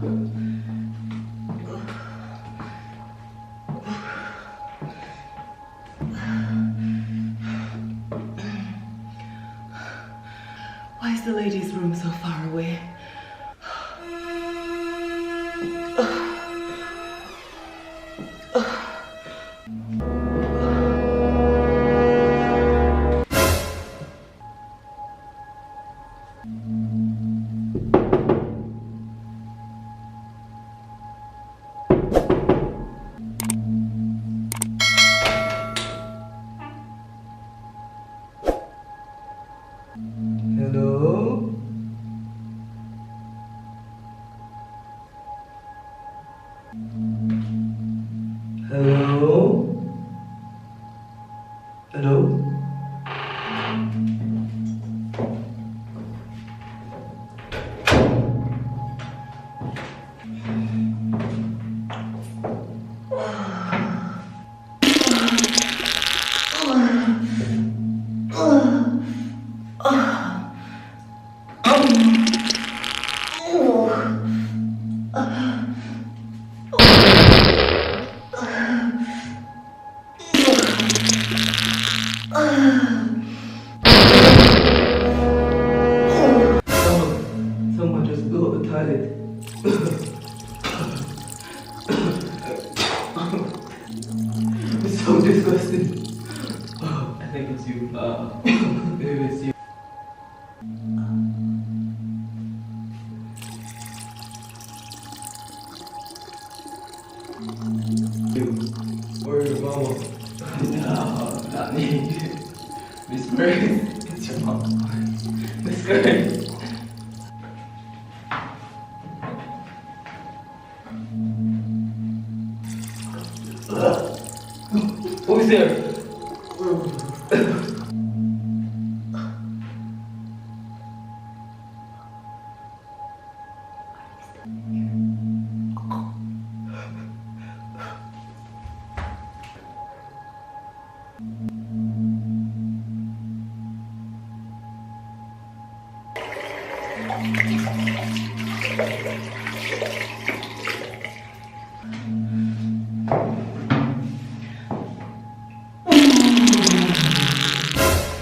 Why is the ladies' room so far away? Hello? Hello? Hello? Someone just blew up the toilet. It's so disgusting. I think it's you. Maybe it's you. You. Or your mama. No, not me. Miss Grace. It's your mom. Miss Grace. Who's there?